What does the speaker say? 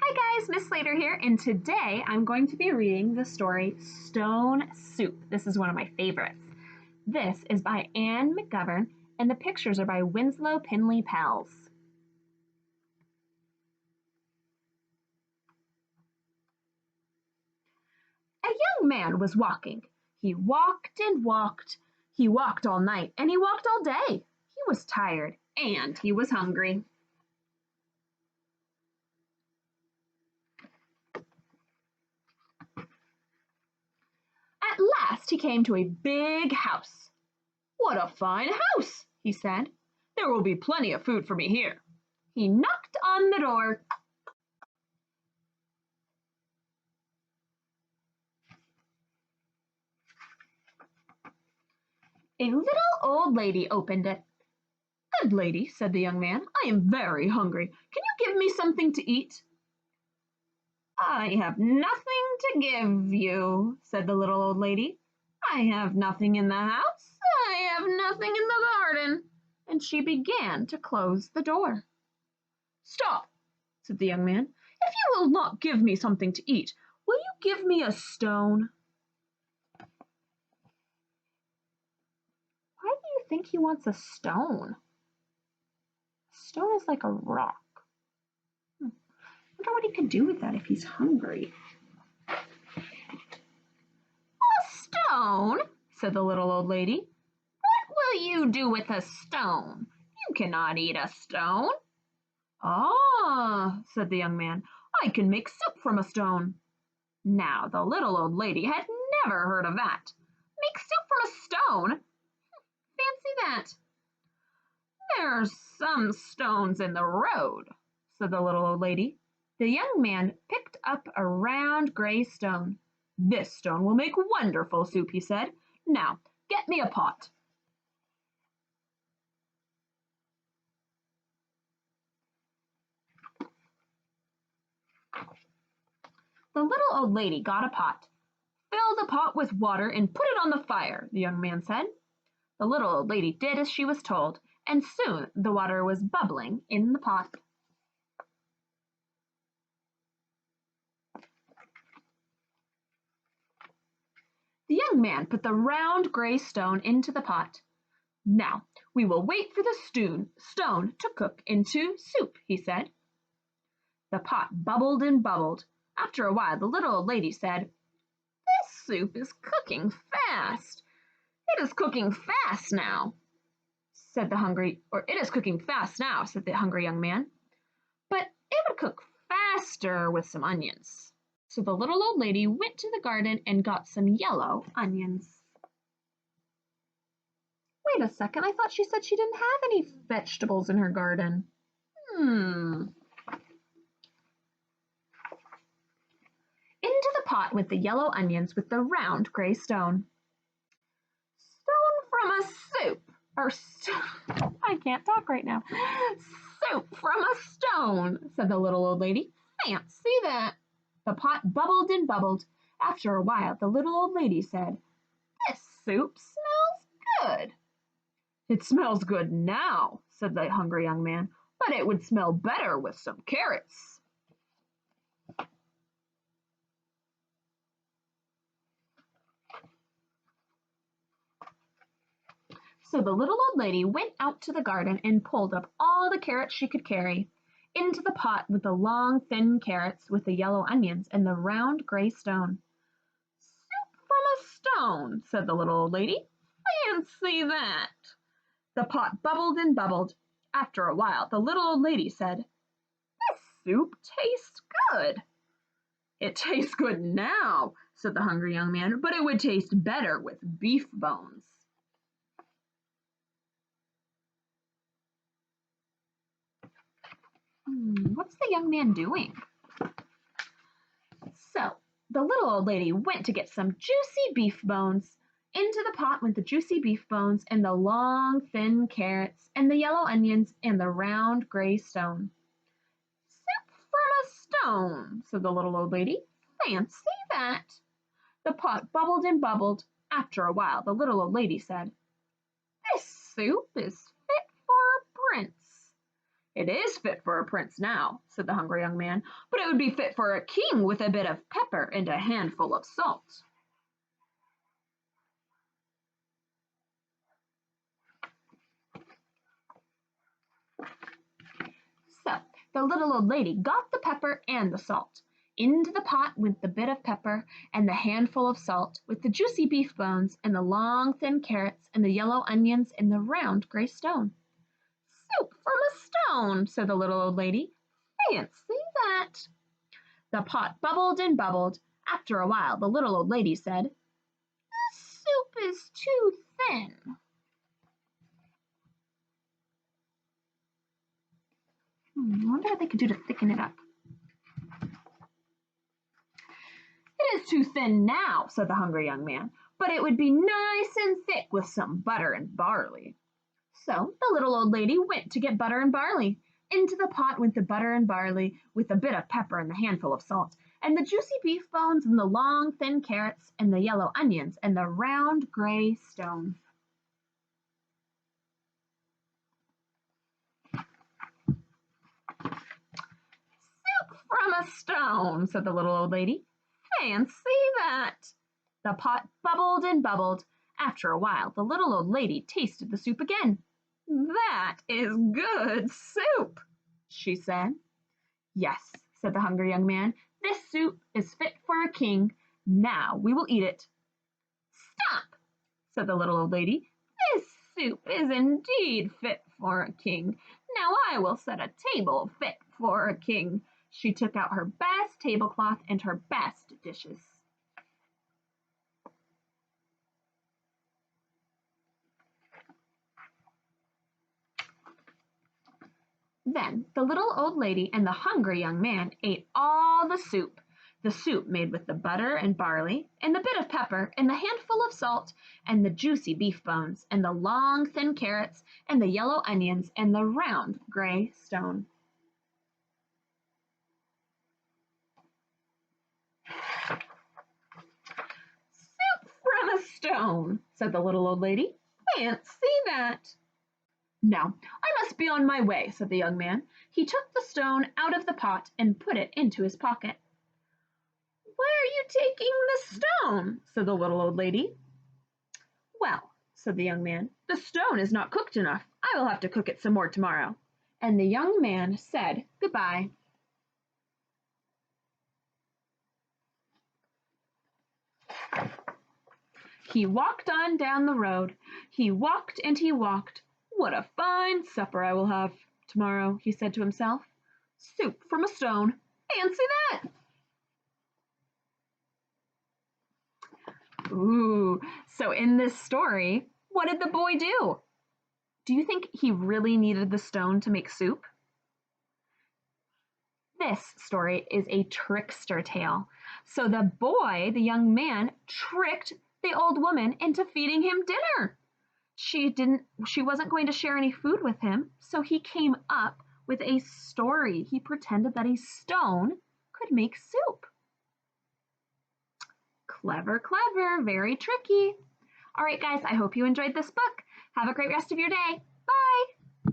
Hi guys, Miss Slater here, and today I'm going to be reading the story Stone Soup. This is one of my favorites. This is by Ann McGovern, and the pictures are by Winslow, Pinney, Pels. A young man was walking. He walked and walked. He walked all night, and he walked all day. He was tired, and he was hungry. At last he came to a big house. "What a fine house!" he said. "There will be plenty of food for me here." He knocked on the door. A little old lady opened it. "Good lady," said the young man, "I am very hungry. Can you give me something to eat?" "I have nothing to give you," said the little old lady. "I have nothing in the house. I have nothing in the garden." And she began to close the door. "Stop," said the young man. "If you will not give me something to eat, will you give me a stone?" Why do you think he wants a stone? A stone is like a rock. I wonder what he could do with that if he's hungry. "A stone?" said the little old lady. "What will you do with a stone? You cannot eat a stone." "Ah," said the young man, "I can make soup from a stone." Now the little old lady had never heard of that. Make soup from a stone? Fancy that. "There's some stones in the road," said the little old lady. The young man picked up a round gray stone. "This stone will make wonderful soup," he said. "Now, get me a pot." The little old lady got a pot. "Fill the pot with water and put it on the fire," the young man said. The little old lady did as she was told, and soon the water was bubbling in the pot. The young man put the round gray stone into the pot. "Now we will wait for the stone to cook into soup," he said. The pot bubbled and bubbled. After a while the little old lady said, "This soup is cooking fast. It is cooking fast now," said the hungry, or "It is cooking fast now," said the hungry young man. "But it would cook faster with some onions." So the little old lady went to the garden and got some yellow onions. Wait a second, I thought she said she didn't have any vegetables in her garden. Into the pot went the yellow onions with the round gray stone. "Stone from a soup, or I can't talk right now. Soup from a stone," said the little old lady. "Fancy that." The pot bubbled and bubbled. After a while the little old lady said, "This soup smells good." "It smells good now," said the hungry young man, "but it would smell better with some carrots." So the little old lady went out to the garden and pulled up all the carrots she could carry. Into the pot with the long, thin carrots with the yellow onions and the round gray stone. "Soup from a stone," said the little old lady. "Fancy that." The pot bubbled and bubbled. After a while the little old lady said, "This soup tastes good." "It tastes good now," said the hungry young man, "but it would taste better with beef bones." What's the young man doing? So the little old lady went to get some juicy beef bones. Into the pot went the juicy beef bones and the long, thin carrots and the yellow onions and the round gray stone. "Soup from a stone," said the little old lady. "Fancy that." The pot bubbled and bubbled. After a while the little old lady said, "This soup is fit for a prince." It is fit for a prince now, said the hungry young man, but it would be fit for a king with a bit of pepper and a handful of salt. So the little old lady got the pepper and the salt. Into the pot went the bit of pepper and the handful of salt, with the juicy beef bones and the long thin carrots and the yellow onions and the round gray stone. Soup from a stone, said the little old lady. Fancy that. The pot bubbled and bubbled. After a while, the little old lady said, "This soup is too thin." I wonder what they could do to thicken it up. "It is too thin now," said the hungry young man, "but it would be nice and thick with some butter and barley." So the little old lady went to get butter and barley. Into the pot went the butter and barley, with a bit of pepper and the handful of salt, and the juicy beef bones and the long thin carrots and the yellow onions and the round gray stone. "Soup from a stone," said the little old lady. "Fancy that." The pot bubbled and bubbled. After a while, the little old lady tasted the soup again. "That is good soup," she said. "Yes," said the hungry young man, "this soup is fit for a king. Now we will eat it." "Stop," said the little old lady. "This soup is indeed fit for a king. Now I will set a table fit for a king." She took out her best tablecloth and her best dishes. Then the little old lady and the hungry young man ate all the soup made with the butter and barley, and the bit of pepper, and the handful of salt, and the juicy beef bones, and the long thin carrots, and the yellow onions, and the round gray stone. "Soup from a stone," said the little old lady. "Fancy that." "Now I must be on my way," said the young man. He took the stone out of the pot and put it into his pocket. "Where are you taking the stone?" said the little old lady. "Well," said the young man, "the stone is not cooked enough. I will have to cook it some more tomorrow." And the young man said goodbye. He walked on down the road. He walked and he walked. "What a fine supper I will have tomorrow," he said to himself. "Soup from a stone. Fancy that." Ooh, so in this story, what did the boy do? Do you think he really needed the stone to make soup? This story is a trickster tale. So the boy, the young man, tricked the old woman into feeding him dinner. She wasn't going to share any food with him, so he came up with a story. He pretended that a stone could make soup. Clever, clever, very tricky. All right, guys, I hope you enjoyed this book. Have a great rest of your day. Bye.